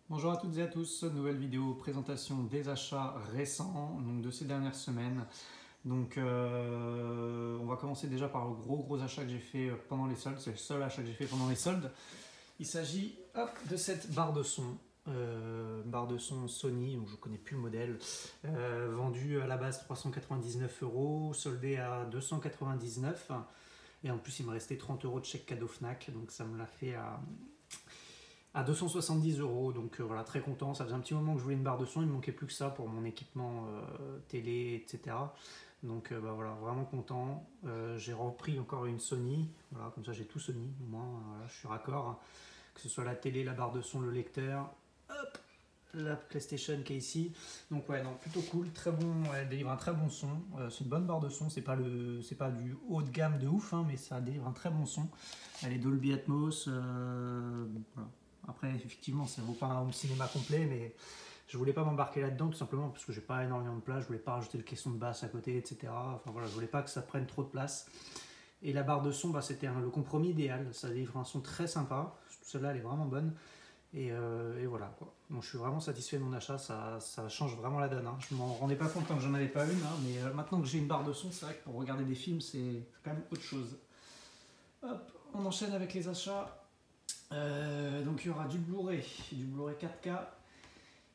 Bonjour à toutes et à tous, nouvelle vidéo présentation des achats récents donc de ces dernières semaines. On va commencer déjà par le gros achat que j'ai fait pendant les soldes, c'est le seul achat que j'ai fait pendant les soldes. Il s'agit de cette barre de son Sony, donc je ne connais plus le modèle, vendue à la base 399 euros, soldée à 299 et en plus il me restait 30 euros de chèque cadeau Fnac, donc ça me l'a fait à 270 euros. Donc voilà, très content. Ça faisait un petit moment que je voulais une barre de son, il ne me manquait plus que ça pour mon équipement télé, etc. Donc voilà, vraiment content. J'ai repris encore une Sony, voilà, comme ça j'ai tout Sony, au moins voilà, je suis raccord. Que ce soit la télé, la barre de son, le lecteur, hop, la PlayStation qui est ici. Donc ouais, non, plutôt cool, très bon, elle délivre un très bon son. C'est une bonne barre de son, c'est pas du haut de gamme de ouf, hein, mais ça délivre un très bon son. Elle est Dolby Atmos, voilà. Après, effectivement, ça ne vaut pas un home cinéma complet, mais je voulais pas m'embarquer là-dedans tout simplement parce que j'ai pas énormément de place, je voulais pas rajouter le caisson de basse à côté, etc. Enfin voilà, je voulais pas que ça prenne trop de place. Et la barre de son, c'était le compromis idéal. Ça délivre un son très sympa. Celle-là, elle est vraiment bonne. Et voilà quoi. Donc je suis vraiment satisfait de mon achat, ça change vraiment la donne. Hein. Je m'en rendais pas compte tant que j'en avais pas une, hein, mais maintenant que j'ai une barre de son, c'est vrai que pour regarder des films, c'est quand même autre chose. Hop, on enchaîne avec les achats. Donc il y aura du Blu-ray 4K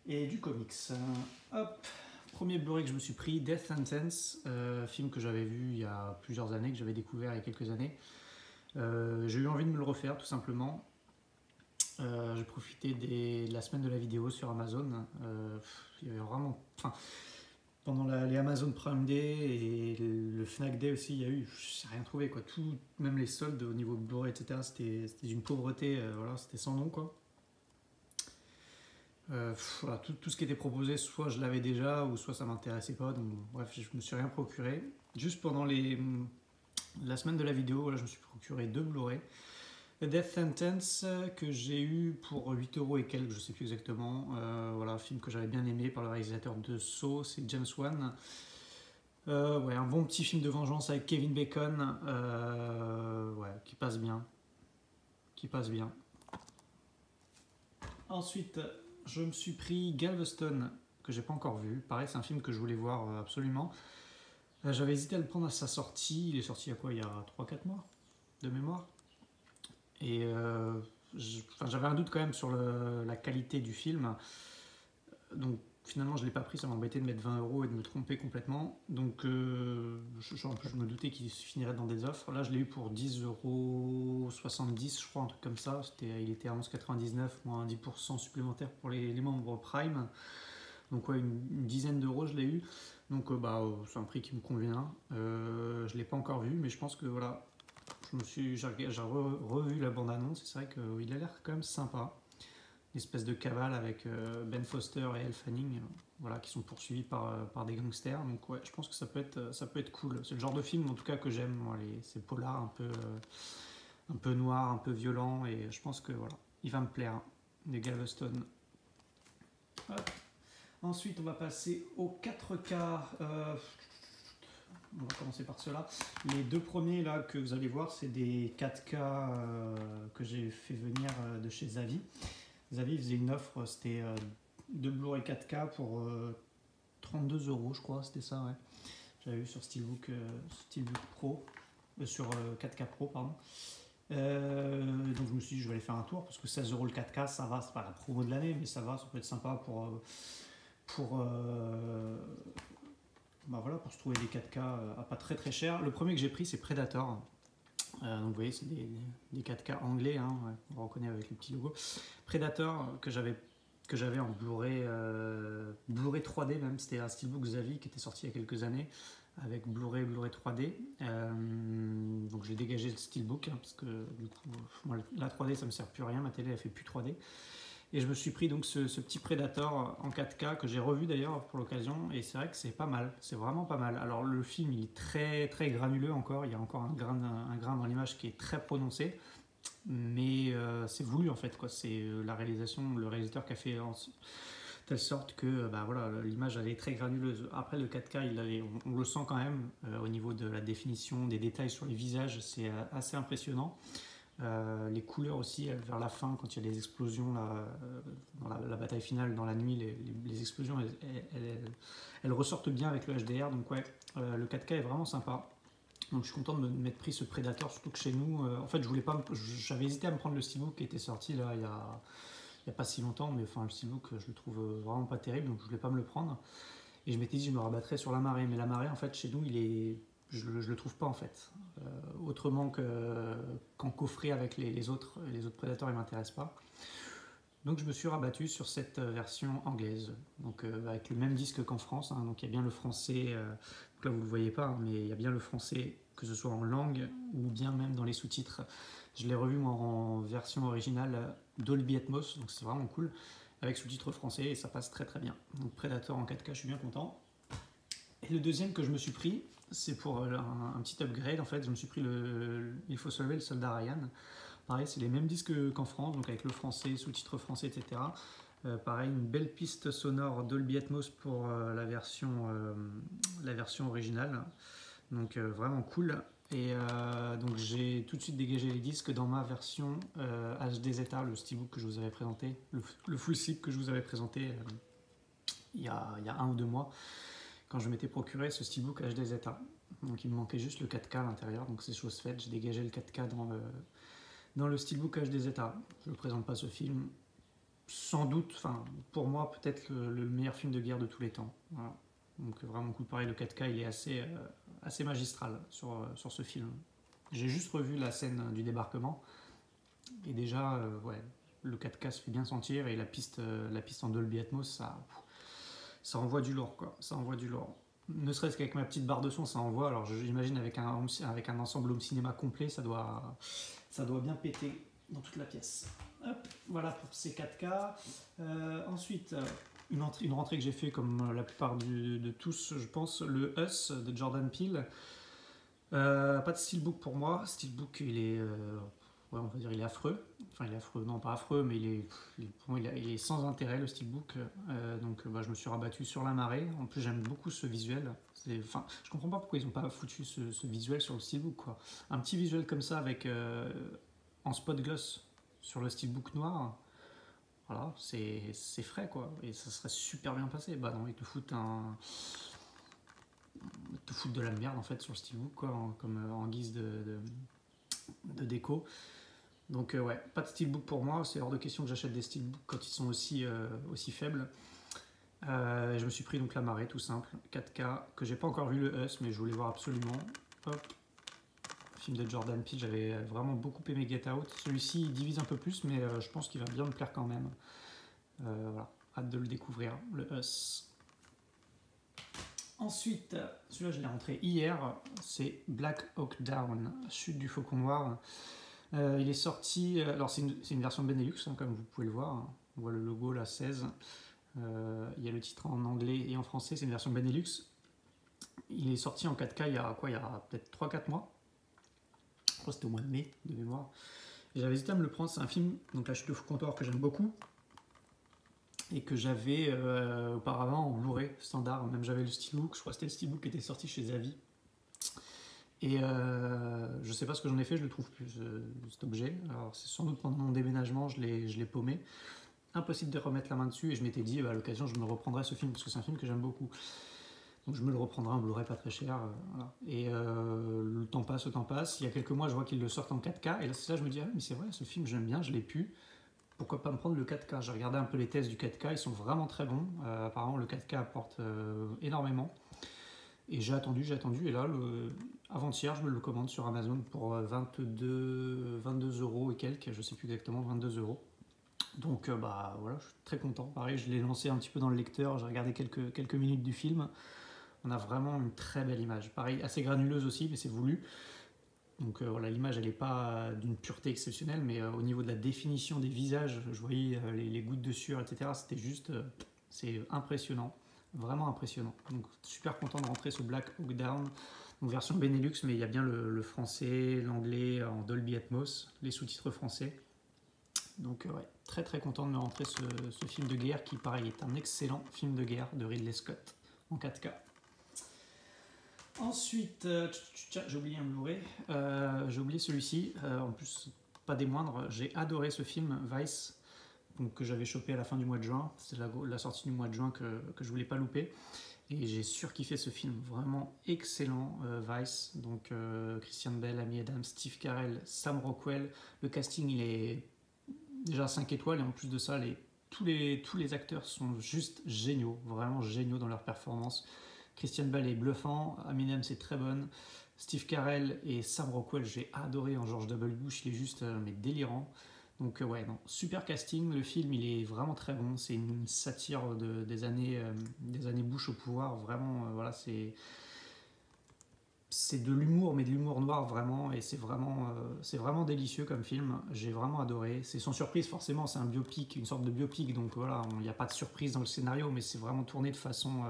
et du comics. Hop, premier Blu-ray que je me suis pris, Death Sentence, film que j'avais vu il y a plusieurs années, que j'avais découvert il y a quelques années. J'ai eu envie de me le refaire tout simplement. J'ai profité de la semaine de la vidéo sur Amazon. Il y avait vraiment, pendant les Amazon Prime Day et le Fnac Day aussi, il y a eu, je n'ai rien trouvé quoi. Tout, même les soldes au niveau Blu-ray, etc. C'était d'une pauvreté, voilà, c'était sans nom quoi. Voilà, tout ce qui était proposé, soit je l'avais déjà, ou soit ça m'intéressait pas. Donc bref, je me suis rien procuré. Juste pendant la semaine de la vidéo, voilà, je me suis procuré 2 Blu-ray. Death Sentence que j'ai eu pour 8 euros et quelques, je sais plus exactement. Voilà, un film que j'avais bien aimé par le réalisateur de Saw, c'est James Wan. Ouais, un bon petit film de vengeance avec Kevin Bacon, ouais, qui passe bien. Qui passe bien. Ensuite, je me suis pris Galveston, que j'ai pas encore vu. Pareil, c'est un film que je voulais voir absolument. J'avais hésité à le prendre à sa sortie. Il est sorti il y a 3-4 mois de mémoire. Et j'avais un doute quand même sur la qualité du film. Donc finalement, je ne l'ai pas pris, ça m'embêtait de mettre 20 euros et de me tromper complètement. Donc je me doutais qu'il finirait dans des offres. Là, je l'ai eu pour 10,70 €, je crois, un truc comme ça. Il était à 11,99, moins 10% supplémentaire pour les membres Prime. Donc ouais, une dizaine d'euros, je l'ai eu. Donc c'est un prix qui me convient. Je ne l'ai pas encore vu, mais je pense que voilà, j'ai revu la bande-annonce et c'est vrai qu'il a l'air quand même sympa. Une espèce de cavale avec Ben Foster et Elle Fanning, voilà, qui sont poursuivis par des gangsters. Donc ouais, je pense que ça peut être cool. C'est le genre de film en tout cas que j'aime, ces polars un peu noirs, un peu violents, et je pense que voilà, il va me plaire. De Galveston. Hop. Ensuite, on va passer aux 4K. On va commencer par ceux-là. Les deux premiers là que vous allez voir, c'est des 4K que j'ai fait venir de chez Zavi. Zavi faisait une offre, c'était 2 Blu-ray 4K pour 32 euros, je crois, c'était ça, ouais. J'avais vu sur Steelbook Pro, sur 4K Pro, pardon. Donc je me suis dit, je vais aller faire un tour parce que 16 euros le 4K, ça va, c'est pas la promo de l'année, mais ça va, ça peut être sympa pour voilà, pour se trouver des 4K à pas très cher. Le premier que j'ai pris, c'est Predator. Donc vous voyez, c'est des 4K anglais, hein, ouais, on reconnaît avec le petit logo. Predator que j'avais en Blu-ray 3D même, c'était un Steelbook Zavi qui était sorti il y a quelques années avec Blu-ray 3D. Donc j'ai dégagé le Steelbook hein, parce que du coup moi, la 3D ça me sert plus à rien, ma télé elle fait plus 3D. Et je me suis pris donc ce petit Predator en 4K que j'ai revu d'ailleurs pour l'occasion, et c'est vrai que c'est pas mal, c'est vraiment pas mal. Alors le film il est très granuleux encore, il y a encore un grain dans l'image qui est très prononcé, mais c'est voulu en fait quoi. C'est la réalisation, le réalisateur qui a fait en telle sorte que voilà, l'image elle est très granuleuse. Après le 4K on le sent quand même au niveau de la définition, des détails sur les visages, c'est assez impressionnant. Les couleurs aussi, vers la fin, quand il y a les explosions là, dans la bataille finale, dans la nuit, les explosions, elles ressortent bien avec le HDR. Donc ouais, le 4K est vraiment sympa. Donc je suis content de m'être pris ce Predator, surtout que chez nous, en fait, j'avais hésité à me prendre le steelbook qui était sorti là il y a pas si longtemps, mais enfin le steelbook, je le trouve vraiment pas terrible, donc je voulais pas me le prendre. Et je m'étais dit, je me rabattrais sur la marée, mais la marée, en fait, chez nous, je le trouve pas en fait. Autrement qu'en coffret avec les autres Predators, il m'intéresse pas. Donc je me suis rabattu sur cette version anglaise, donc avec le même disque qu'en France. Hein, donc il y a bien le français, donc là vous le voyez pas, hein, mais il y a bien le français, que ce soit en langue ou bien même dans les sous-titres. Je l'ai revu moi en version originale Dolby Atmos, donc c'est vraiment cool, avec sous-titres français et ça passe très très bien. Donc Predator en 4K, je suis bien content. Et le deuxième que je me suis pris, c'est pour un petit upgrade en fait. Je me suis pris Il faut sauver le soldat Ryan. Pareil, c'est les mêmes disques qu'en France, donc avec le français, sous-titres français, etc. Pareil, une belle piste sonore Dolby Atmos pour la version originale. Donc vraiment cool. Et donc j'ai tout de suite dégagé les disques dans ma version HDZA, le steelbook que je vous avais présenté, le full slip que je vous avais présenté il y a 1 ou 2 mois, quand je m'étais procuré ce steelbook HDZA. Donc il me manquait juste le 4K à l'intérieur, donc c'est chose faite, j'ai dégagé le 4K dans le steelbook HDZA. Je ne présente pas ce film, sans doute, enfin pour moi peut-être le meilleur film de guerre de tous les temps. Voilà. Donc vraiment cool, pareil, le 4K il est assez magistral sur ce film. J'ai juste revu la scène du débarquement, et déjà, ouais, le 4K se fait bien sentir, et la piste en Dolby Atmos, ça envoie du lourd, quoi. Ça envoie du lourd. Ne serait-ce qu'avec ma petite barre de son, ça envoie. Alors j'imagine avec un ensemble home cinéma complet, ça doit bien péter dans toute la pièce. Hop, voilà pour ces 4K. Ensuite, une rentrée que j'ai fait comme la plupart de tous, je pense, le Us de Jordan Peele. Pas de steelbook pour moi. Steelbook, il est, ouais, on va dire, il est affreux. Enfin, il est affreux, non pas affreux, mais pour moi, il est sans intérêt le steelbook. Donc, je me suis rabattu sur la marée. En plus, j'aime beaucoup ce visuel. Enfin, je comprends pas pourquoi ils n'ont pas foutu ce visuel sur le steelbook, quoi. Un petit visuel comme ça avec en spot gloss sur le steelbook noir. Voilà, c'est frais, quoi, et ça serait super bien passé. Bah non, ils te foutent de la merde en fait sur le steelbook, quoi, comme en guise de déco. Donc ouais, pas de steelbook pour moi, c'est hors de question que j'achète des steelbooks quand ils sont aussi faibles. Je me suis pris donc la marée, tout simple, 4K, que j'ai pas encore vu le Us, mais je voulais voir absolument. Hop, film de Jordan Peele, j'avais vraiment beaucoup aimé Get Out. Celui-ci il divise un peu plus, mais je pense qu'il va bien me plaire quand même. Voilà, hâte de le découvrir, le Us. Ensuite, celui-là je l'ai rentré hier, c'est Black Hawk Down, Chute du Faucon Noir. Il est sorti, alors c'est une version Benelux, hein, comme vous pouvez le voir. On voit le logo, la 16. Il y a le titre en anglais et en français, c'est une version Benelux. Il est sorti en 4K il y a peut-être 3-4 mois. Je crois que c'était au mois de mai, de mémoire. Et j'avais hésité à me le prendre, c'est un film, donc La Chute du Faucon Noir, que j'aime beaucoup. Et que j'avais auparavant en Blu-ray standard, même j'avais le steelbook, je crois que c'était le steelbook qui était sorti chez Zavi. Et je sais pas ce que j'en ai fait, je le trouve plus, cet objet. Alors c'est sans doute pendant mon déménagement, je l'ai paumé. Impossible de remettre la main dessus, et je m'étais dit, à l'occasion, je me reprendrai ce film, parce que c'est un film que j'aime beaucoup. Donc je me le reprendrai en Blu-ray pas très cher. Voilà. Et le temps passe, il y a quelques mois, je vois qu'ils le sortent en 4K, et là c'est ça, je me dis, ah mais c'est vrai, ce film j'aime bien, je l'ai pu. Pourquoi pas me prendre le 4K? J'ai regardé un peu les tests du 4K, ils sont vraiment très bons. Apparemment le 4K apporte énormément. Et j'ai attendu, et là, avant-hier, je me le commande sur Amazon pour 22 € et quelques, je sais plus exactement, 22 €. Donc bah voilà, je suis très content. Pareil, je l'ai lancé un petit peu dans le lecteur, j'ai regardé quelques minutes du film. On a vraiment une très belle image. Pareil, assez granuleuse aussi, mais c'est voulu. Donc voilà, l'image elle n'est pas d'une pureté exceptionnelle, mais au niveau de la définition des visages, je voyais les gouttes de sueur, etc. C'était juste, c'est impressionnant, vraiment impressionnant. Donc super content de rentrer ce Black Hawk Down, donc version Benelux, mais il y a bien le français, l'anglais en Dolby Atmos, les sous-titres français. Donc ouais, très très content de me rentrer ce film de guerre qui pareil est un excellent film de guerre de Ridley Scott en 4K. Ensuite, j'ai oublié un Blu-ray, j'ai oublié celui-ci, en plus pas des moindres, j'ai adoré ce film, Vice, donc, que j'avais chopé à la fin du mois de juin. C'est la sortie du mois de juin que je voulais pas louper. Et j'ai surkiffé ce film, vraiment excellent, Vice. Donc Christian Bale, Amy Adams, Steve Carell, Sam Rockwell. Le casting, il est déjà 5 étoiles et en plus de ça, tous les acteurs sont juste géniaux, vraiment géniaux dans leur performance. Christian Bale est bluffant, Amy Adams est très bonne. Steve Carell et Sam Rockwell, j'ai adoré en George W. Bush, il est juste mais délirant. Donc ouais, non, super casting, le film il est vraiment très bon, c'est une satire des années Bush au pouvoir, vraiment, voilà, c'est de l'humour, mais de l'humour noir vraiment, et c'est vraiment délicieux comme film, j'ai vraiment adoré. C'est sans surprise forcément, c'est un biopic, une sorte de biopic, donc voilà, il n'y a pas de surprise dans le scénario, mais c'est vraiment tourné de façon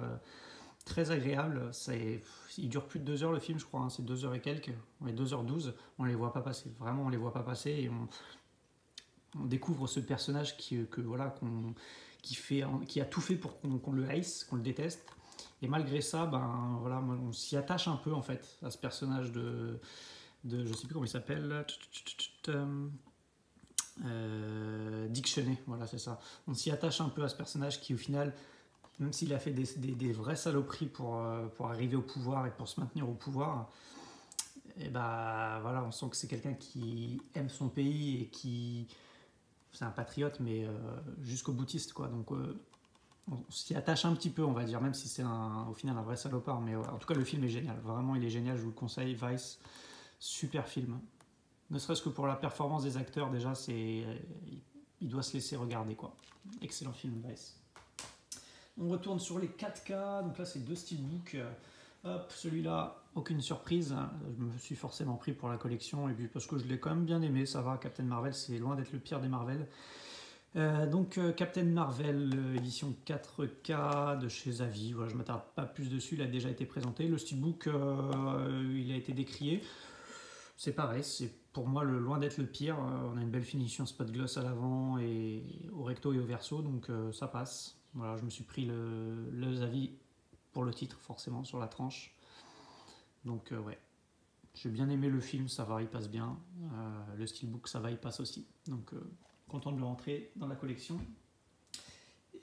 très agréable. Il dure plus de 2 heures le film, je crois, hein, c'est 2 heures et quelques, ouais, 2h12, on les voit pas passer, vraiment on les voit pas passer, et on découvre ce personnage qui a tout fait pour qu'on le haïsse, qu'on le déteste. Et malgré ça, ben, voilà, on s'y attache un peu en fait à ce personnage de je sais plus comment il s'appelle, Dick Cheney, voilà c'est ça. On s'y attache un peu à ce personnage qui au final, même s'il a fait des vraies saloperies pour arriver au pouvoir et pour se maintenir au pouvoir, et bah voilà, on sent que c'est quelqu'un qui aime son pays et qui c'est un patriote, mais jusqu'au boutiste, quoi. Donc, on s'y attache un petit peu, on va dire, même si c'est au final un vrai salopard. Mais en tout cas, le film est génial. Vraiment, il est génial. Je vous le conseille. Vice, super film. Ne serait-ce que pour la performance des acteurs, déjà, il doit se laisser regarder, quoi. Excellent film, Vice. On retourne sur les 4K. Donc là, c'est 2 steelbooks. Hop, celui-là, aucune surprise. Je me suis forcément pris pour la collection. Et puis parce que je l'ai quand même bien aimé, ça va. Captain Marvel, c'est loin d'être le pire des Marvel. Donc Captain Marvel, édition 4K de chez Zavi. Voilà, je ne m'attarde pas plus dessus, il a déjà été présenté. Le steelbook, il a été décrié. C'est pareil, c'est pour moi loin d'être le pire. On a une belle finition spot gloss à l'avant et au recto et au verso, donc ça passe. Voilà, je me suis pris le Zavi pour le titre, forcément, sur la tranche. Donc ouais, j'ai bien aimé le film, ça va, il passe bien. Le steelbook, ça va, il passe aussi. Donc content de le rentrer dans la collection.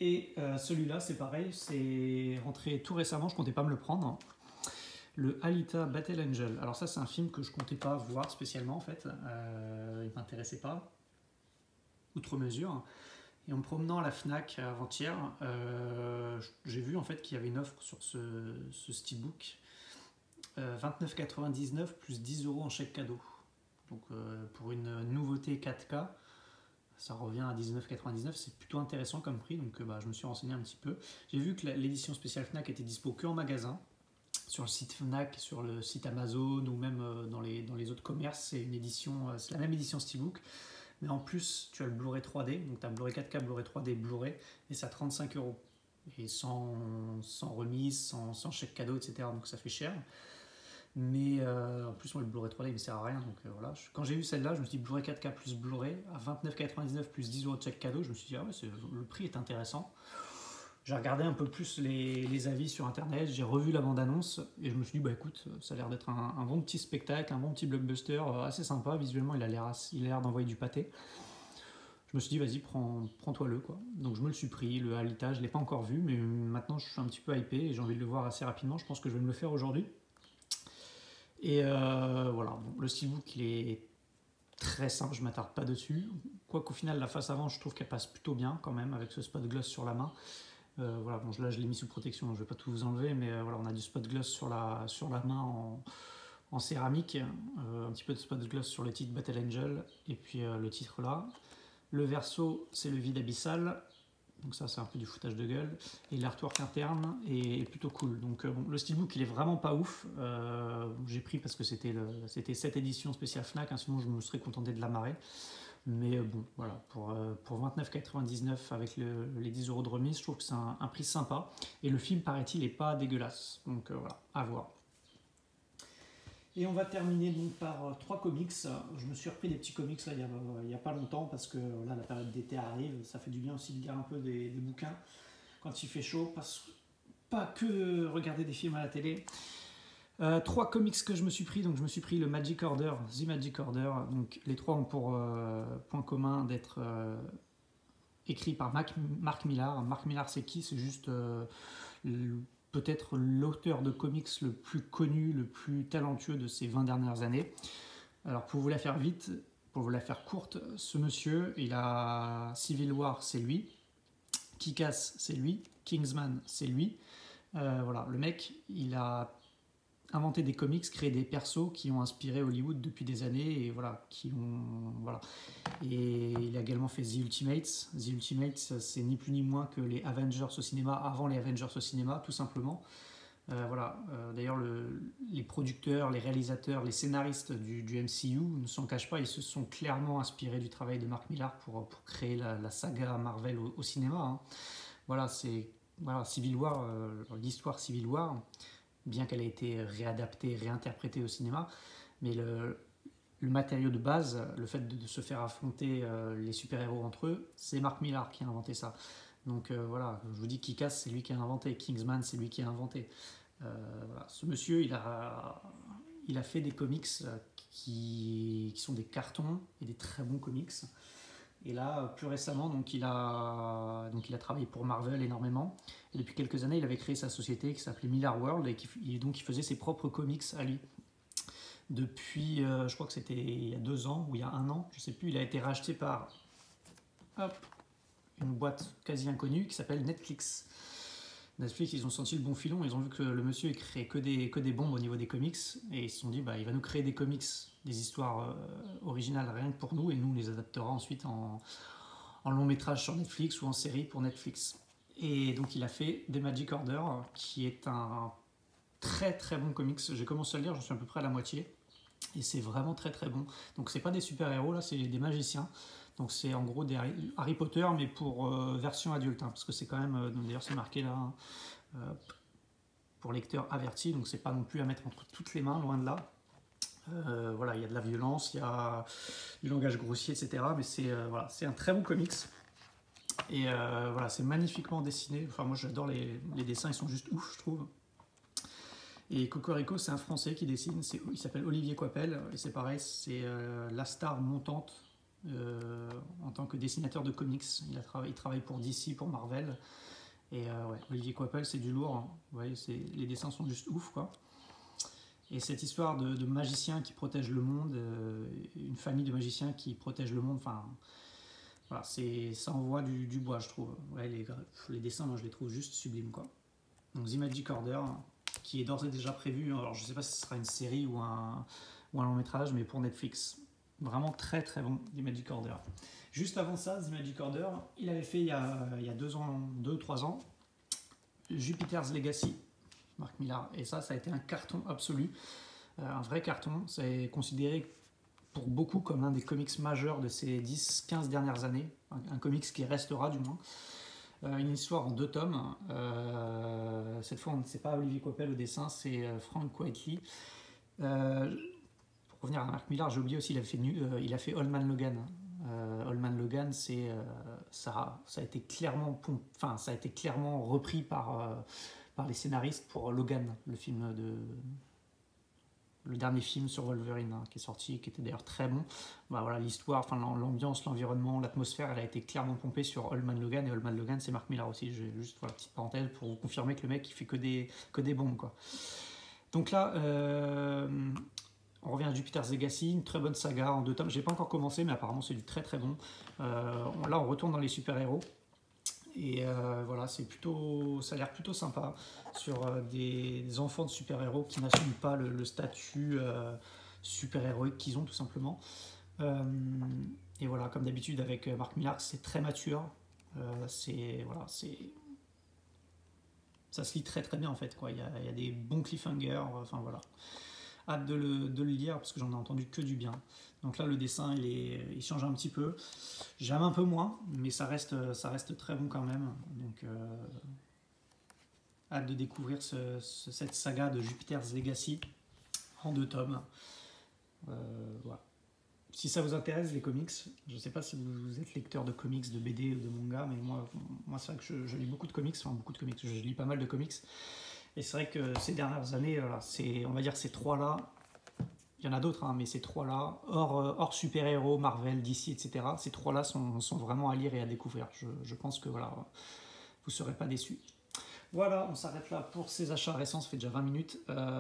Et celui-là, c'est pareil, c'est rentré tout récemment, je comptais pas me le prendre. Le Alita Battle Angel. Alors ça, c'est un film que je comptais pas voir spécialement, en fait. Il m'intéressait pas, outre mesure. Et en me promenant à la Fnac avant-hier, j'ai vu en fait qu'il y avait une offre sur ce steelbook. 29,99 plus 10 € en chèque cadeau. Donc pour une nouveauté 4K, ça revient à 19,99, c'est plutôt intéressant comme prix, donc je me suis renseigné un petit peu. J'ai vu que l'édition spéciale Fnac était dispo que en magasin, sur le site Fnac, sur le site Amazon ou même dans les autres commerces. C'est la même édition Steelbook, mais en plus tu as le Blu-ray 3D, donc tu as Blu-ray 4K, Blu-ray 3D, Blu-ray, et c'est à 35 €. Et sans remise, sans chèque cadeau, etc. Donc ça fait cher. Mais en plus, moi, le Blu-ray 3D il me sert à rien. Donc voilà. Quand j'ai vu celle-là, je me suis dit Blu-ray 4K plus Blu-ray à 29,99 plus 10 € de chèque cadeau. Je me suis dit, ah ouais, le prix est intéressant. J'ai regardé un peu plus les avis sur internet, j'ai revu la bande-annonce et je me suis dit, bah écoute, ça a l'air d'être un bon petit spectacle, un bon petit blockbuster, assez sympa. Visuellement, il a l'air d'envoyer du pâté. Je me suis dit, vas-y, prends-toi-le, quoi. Donc je me le suis pris, le Alita, je ne l'ai pas encore vu, mais maintenant je suis un petit peu hypé et j'ai envie de le voir assez rapidement. Je pense que je vais me le faire aujourd'hui. Et voilà, bon, le steelbook, il est très simple, je ne m'attarde pas dessus. Quoiqu'au final, la face avant, je trouve qu'elle passe plutôt bien quand même, avec ce spot gloss sur la main. Voilà, bon, là je l'ai mis sous protection, je ne vais pas tout vous enlever, mais voilà, on a du spot gloss sur la main en céramique, un petit peu de spot gloss sur le titre Battle Angel, et puis le titre là. Le verso, c'est le vide abyssal, donc ça c'est un peu du foutage de gueule, et l'artwork interne est plutôt cool. Donc bon, le steelbook il est vraiment pas ouf, j'ai pris parce que c'était cette édition spéciale Fnac, hein, sinon je me serais contenté de la marée. Mais bon, voilà, pour 29,99 avec les 10 € de remise, je trouve que c'est un prix sympa. Et le film, paraît-il, n'est pas dégueulasse. Donc voilà, à voir. Et on va terminer donc par 3 comics. Je me suis repris des petits comics là, il n'y a pas longtemps parce que là, la période d'été arrive. Ça fait du bien aussi de lire un peu des bouquins quand il fait chaud. Pas que regarder des films à la télé. Trois comics que je me suis pris. Donc je me suis pris le Magic Order, The Magic Order. Donc les trois ont pour point commun d'être écrits par Mark Millar. Mark Millar, c'est qui? C'est juste peut-être l'auteur de comics le plus connu, le plus talentueux de ces 20 dernières années. Alors pour vous la faire vite, pour vous la faire courte, ce monsieur, il a Civil War, c'est lui. Kick-Ass, c'est lui. Kingsman, c'est lui. Voilà, le mec, il a inventé des comics, créé des persos qui ont inspiré Hollywood depuis des années et voilà, Et il a également fait The Ultimates. The Ultimates, c'est ni plus ni moins que les Avengers au cinéma avant les Avengers au cinéma, tout simplement. D'ailleurs, les producteurs, les réalisateurs, les scénaristes du MCU ne s'en cachent pas, ils se sont clairement inspirés du travail de Mark Millar pour créer la saga Marvel au cinéma. Hein. Voilà, Civil War, l'histoire Civil War, bien qu'elle ait été réadaptée, réinterprétée au cinéma, mais le matériau de base, le fait de se faire affronter les super-héros entre eux, c'est Mark Millar qui a inventé ça. Donc voilà, je vous dis Kick-Ass, c'est lui qui a inventé, Kingsman, c'est lui qui a inventé. Voilà. Ce monsieur, il a fait des comics qui sont des cartons et des très bons comics. Et là, plus récemment, donc il a travaillé pour Marvel énormément. Et depuis quelques années, il avait créé sa société qui s'appelait Millar World et donc il faisait ses propres comics à lui. Depuis, je crois que c'était il y a 2 ans ou il y a 1 an, je ne sais plus, il a été racheté par une boîte quasi inconnue qui s'appelle Netflix. Netflix, ils ont senti le bon filon, ils ont vu que le monsieur il crée que des bombes au niveau des comics et ils se sont dit il va nous créer des comics, des histoires originales rien que pour nous et nous on les adaptera ensuite en long métrage sur Netflix ou en série pour Netflix. Et donc il a fait The Magic Order qui est un très très bon comics. J'ai commencé à le lire, j'en suis à peu près à la moitié et c'est vraiment très très bon. Donc c'est pas des super héros là, c'est des magiciens. Donc c'est en gros des Harry Potter mais pour version adulte, hein, parce que c'est quand même, d'ailleurs c'est marqué là, pour lecteurs avertis, donc c'est pas non plus à mettre entre toutes les mains, loin de là. Voilà, il y a de la violence, il y a du langage grossier, etc. Mais c'est un très bon comics. Et voilà, c'est magnifiquement dessiné. Enfin, moi j'adore les dessins, ils sont juste ouf, je trouve. Et Cocorico, c'est un Français qui dessine, il s'appelle Olivier Coipel, et c'est pareil, c'est la star montante en tant que dessinateur de comics. Il travaille pour DC, pour Marvel. Et Olivier Coipel, c'est du lourd. Hein. Vous voyez, les dessins sont juste ouf, quoi. Et cette histoire de magiciens qui protègent le monde, une famille de magiciens qui protègent le monde, enfin, voilà, ça envoie du bois, je trouve. Ouais, les dessins, moi, je les trouve juste sublimes, quoi. Donc, The Magic Order, qui est d'ores et déjà prévu. Alors, je sais pas si ce sera une série ou un long métrage, mais pour Netflix. Vraiment très très bon, The Magic Order. Juste avant ça, The Magic Order, il avait fait il y a 2 ans, 2-3 ans, Jupiter's Legacy, Mark Millar. Et ça a été un carton absolu, un vrai carton. C'est considéré pour beaucoup comme un des comics majeurs de ces 10-15 dernières années, un comics qui restera du moins. Une histoire en 2 tomes. Cette fois, c'est pas Olivier Coipel au dessin, c'est Frank Quitely. Pour revenir à Mark Millar, j'ai oublié aussi, il a fait Old Man Logan. Old Man Logan, ça a été clairement repris par les scénaristes pour Logan, le dernier film sur Wolverine, hein, qui est sorti, qui était d'ailleurs très bon. Voilà, l'histoire, l'ambiance, l'environnement, l'atmosphère, elle a été clairement pompée sur Old Man Logan, et Old Man Logan, c'est Mark Millar aussi. J'ai juste petite parenthèse pour vous confirmer que le mec il fait que des bombes, quoi. Donc là, on revient à Jupiter's Legacy, une très bonne saga en 2 tomes. J'ai pas encore commencé, mais apparemment c'est du très très bon. Là, on retourne dans les super-héros. Et voilà, ça a l'air plutôt sympa sur des enfants de super-héros qui n'assument pas le statut super-héroïque qu'ils ont tout simplement. Et voilà, comme d'habitude avec Mark Millar, c'est très mature. Ça se lit très très bien en fait, quoi. Il y a des bons cliffhangers, enfin voilà. Hâte de le lire parce que j'en ai entendu que du bien. Donc là, le dessin, il change un petit peu. J'aime un peu moins, mais ça reste très bon quand même. Donc, hâte de découvrir cette saga de Jupiter's Legacy en 2 tomes. Voilà. Si ça vous intéresse, les comics, je ne sais pas si vous êtes lecteur de comics, de BD ou de manga, mais moi c'est vrai que je lis beaucoup de comics, je lis pas mal de comics. Et c'est vrai que ces dernières années, voilà, on va dire ces trois-là, il y en a d'autres, hein, mais ces trois-là, hors super-héros, Marvel, DC, etc., ces trois-là sont vraiment à lire et à découvrir. Je pense que voilà, vous ne serez pas déçus. Voilà, on s'arrête là pour ces achats récents, ça fait déjà 20 minutes.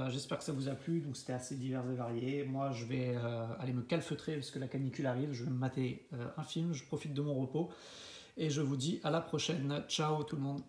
J'espère que ça vous a plu, donc c'était assez divers et varié. Moi, je vais aller me calfeutrer parce que la canicule arrive, je vais me mater un film, je profite de mon repos. Et je vous dis à la prochaine. Ciao tout le monde.